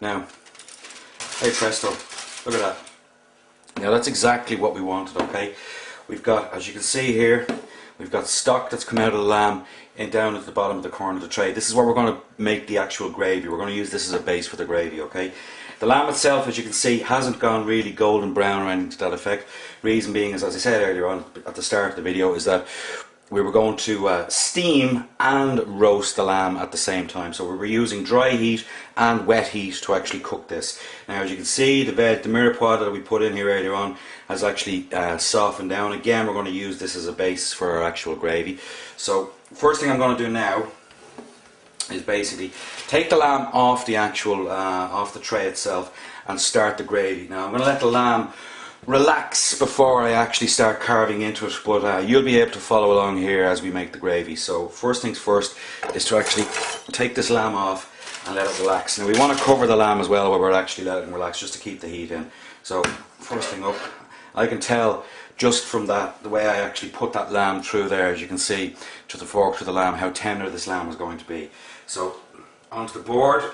Now, hey presto, look at that. Now that's exactly what we wanted, okay? We've got, as you can see here, we've got stock that's come out of the lamb and down at the bottom of the corner of the tray. This is where we're going to make the actual gravy. We're going to use this as a base for the gravy, okay? The lamb itself, as you can see, hasn't gone really golden brown or anything to that effect. Reason being is, as I said earlier on at the start of the video, is that we were going to steam and roast the lamb at the same time. So we were using dry heat and wet heat to actually cook this. Now, as you can see, the mirepoix that we put in here earlier on has actually softened down. Again, we're going to use this as a base for our actual gravy. So first thing I'm going to do now is basically take the lamb off the actual off the tray itself and start the gravy. Now I'm going to let the lamb relax before I actually start carving into it, but you'll be able to follow along here as we make the gravy. So first things first is to actually take this lamb off and let it relax. Now we want to cover the lamb as well while we're actually letting it relax, just to keep the heat in. So first thing up, I can tell just from that, the way I actually put that lamb through there, as you can see, to the fork to the lamb, how tender this lamb is going to be. So onto the board,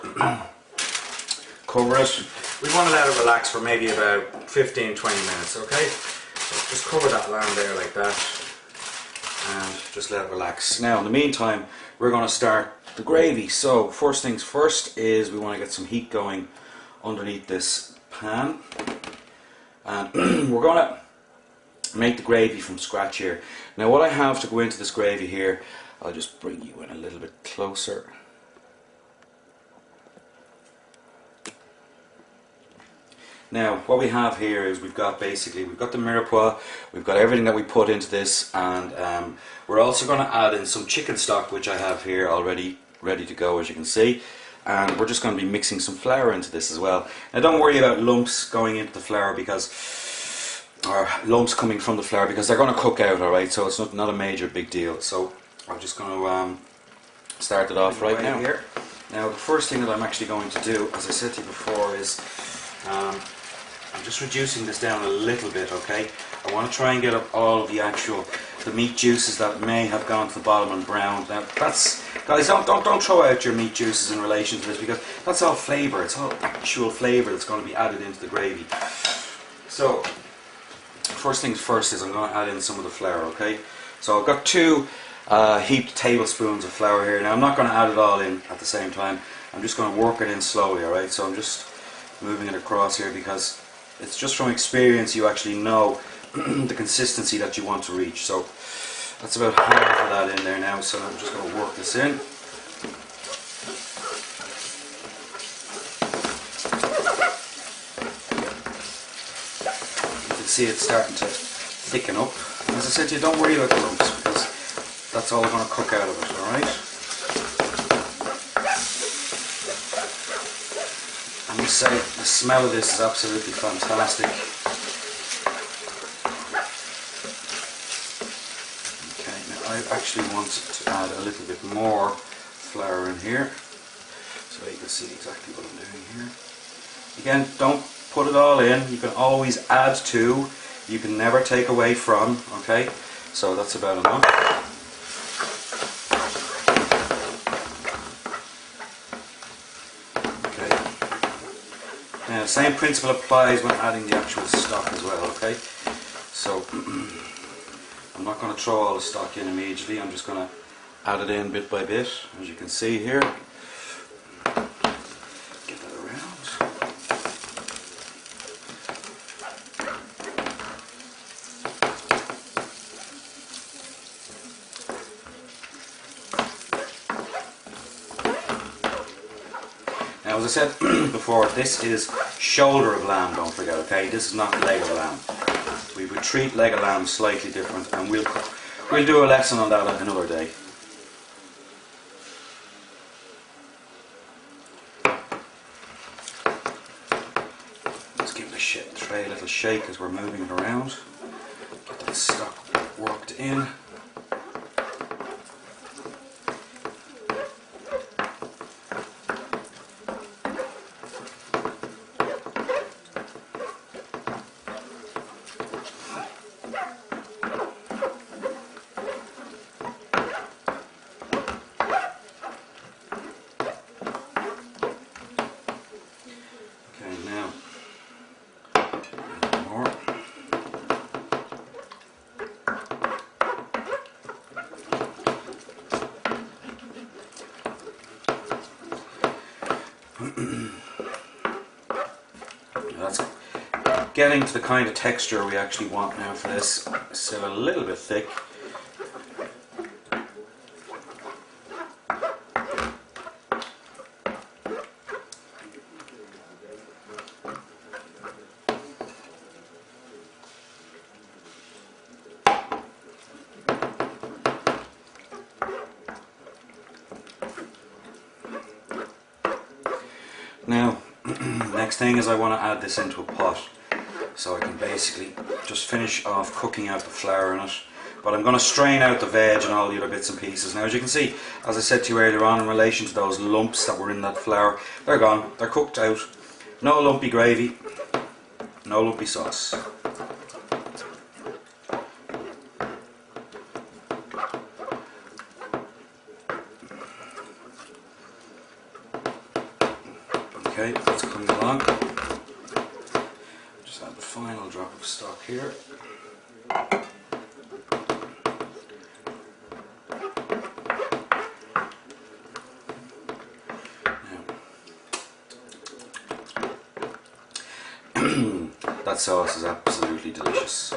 cover it. We want to let it relax for maybe about 15-20 minutes, okay? So just cover that lamb there like that and just let it relax. Now in the meantime, we're going to start the gravy. So first things first is we want to get some heat going underneath this pan, and we're going to make the gravy from scratch here. Now what I have to go into this gravy here, I'll just bring you in a little bit closer. Now what we have here is we've got the mirepoix, we've got everything that we put into this, and we're also going to add in some chicken stock, which I have here already ready to go, as you can see, and we're just going to be mixing some flour into this as well. Now don't worry about lumps going into the flour or lumps coming from the flour, because they're going to cook out, alright, so it's not a major big deal. So I'm just going to start it off right now here. Now the first thing that I'm actually going to do, as I said to you before, is I'm just reducing this down a little bit, okay? I want to try and get up all of the meat juices that may have gone to the bottom and browned. Now that's, guys, don't throw out your meat juices in relation to this, because that's all flavour. It's all actual flavour that's going to be added into the gravy. So first things first is I'm going to add in some of the flour, okay? So I've got 2 heaped tablespoons of flour here. Now I'm not going to add it all in at the same time. I'm just going to work it in slowly, alright? So I'm just moving it across here, because it's just from experience you actually know the consistency that you want to reach. So that's about half of that in there now, so I'm just going to work this in. You can see it's starting to thicken up. As I said to you, don't worry about the lumps, because that's all going to cook out of it, alright? I must say, the smell of this is absolutely fantastic. Okay, now I actually want to add a little bit more flour in here, so you can see exactly what I'm doing here. Again, don't put it all in. You can always add to. You can never take away from, okay? So that's about enough. Now, same principle applies when adding the actual stock as well, okay? So, I'm not going to throw all the stock in immediately, I'm just going to add it in bit by bit, as you can see here. Get that around. Now, as I said before, this is shoulder of lamb, don't forget, okay? This is not leg of lamb. We would treat leg of lamb slightly different, and we'll do a lesson on that another day. Let's give the tray a little shake as we're moving it around. Get that stock worked in. That's getting to the kind of texture we actually want now for this. Still a little bit thick. Now, next thing is I want to add this into a pot, so I can basically just finish off cooking out the flour in it. But I'm going to strain out the veg and all the other bits and pieces. Now, as you can see, as I said to you earlier on, in relation to those lumps that were in that flour, they're gone, they're cooked out. No lumpy gravy, no lumpy sauce. Okay, that's coming along. Just add the final drop of stock here. Now, that sauce is absolutely delicious.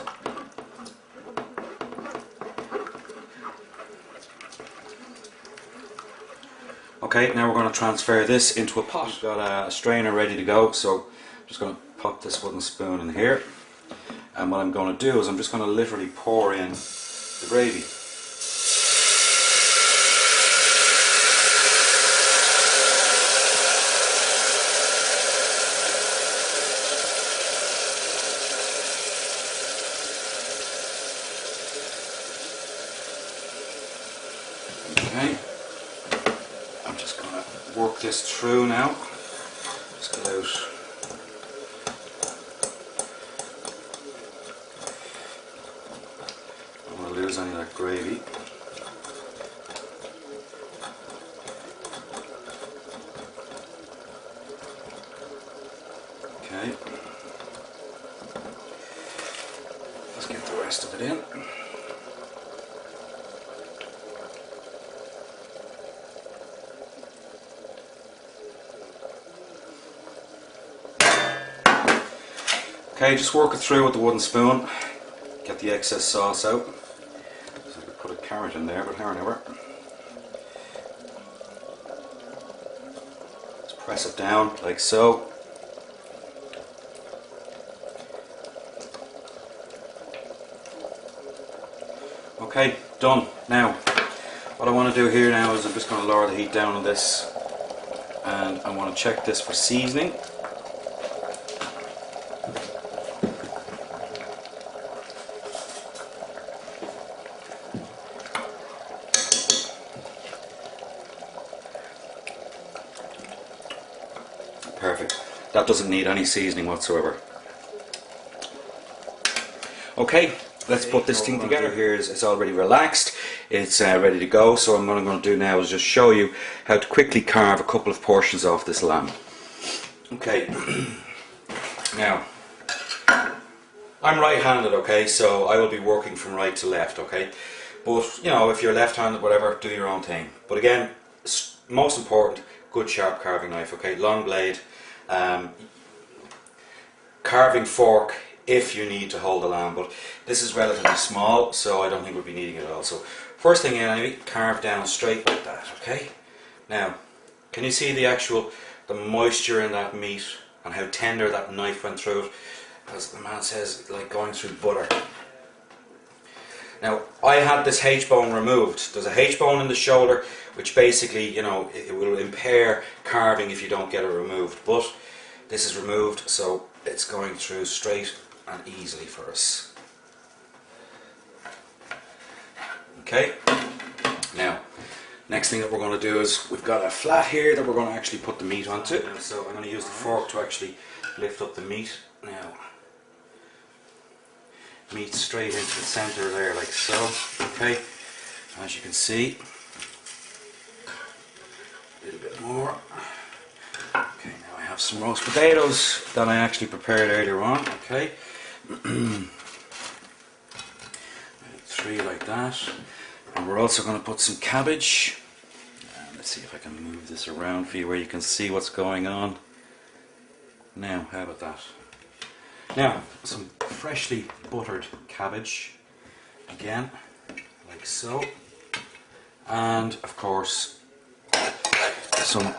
Okay, now we're going to transfer this into a pot. We've got a strainer ready to go, so I'm just going to pop this wooden spoon in here. And what I'm going to do is I'm just going to literally pour in the gravy. Okay. I'm just going to work this through now. Just get out. I don't want to lose any of that gravy. Okay. Let's get the rest of it in. Okay, just work it through with the wooden spoon, get the excess sauce out. So I could put a carrot in there, but however. Just press it down like so. Okay, done. Now, what I want to do here now is I'm just going to lower the heat down on this, and I want to check this for seasoning. Perfect. That doesn't need any seasoning whatsoever. Okay, let's put this thing together. Here is it's already relaxed. It's ready to go. So what I'm going to do now is just show you how to quickly carve a couple of portions off this lamb. Okay. Now, I'm right-handed. Okay, so I will be working from right to left. Okay, but you know, if you're left-handed, whatever, do your own thing. But again, most important, good sharp carving knife. Okay, long blade. Carving fork if you need to hold the lamb, but this is relatively small, so I don't think we'll be needing it at all. So first thing in, carve down straight like that. Okay. Now, can you see the moisture in that meat and how tender that knife went through it? As the man says, like going through butter. Now, I had this H-bone removed. There's a H-bone in the shoulder, which basically, you know, it will impair carving if you don't get it removed. But this is removed, so it's going through straight and easily for us. Okay. Now, next thing that we're going to do is we've got a flat here that we're going to actually put the meat onto. So I'm going to use the fork to actually lift up the meat. Now, meat straight into the center there like so. Okay, as you can see, a little bit more. Okay, now I have some roast potatoes that I actually prepared earlier on. Okay, 3 like that, and we're also going to put some cabbage. Let's see if I can move this around for you where you can see what's going on. Now, how about that? Now, some freshly buttered cabbage, again, like so. And of course, some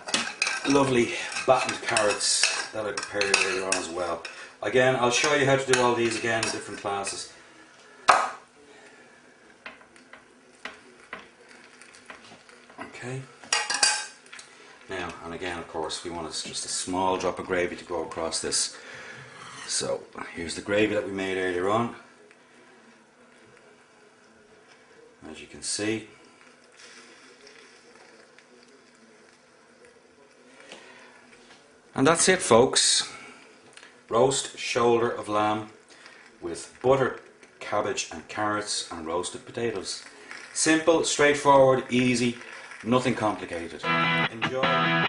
lovely battened carrots that I prepared later on as well. Again, I'll show you how to do all these again in different classes. Okay. Now, and again, of course, we want just a small drop of gravy to go across this. So, here's the gravy that we made earlier on. As you can see. And that's it, folks. Roast shoulder of lamb with butter, cabbage and carrots and roasted potatoes. Simple, straightforward, easy, nothing complicated. Enjoy.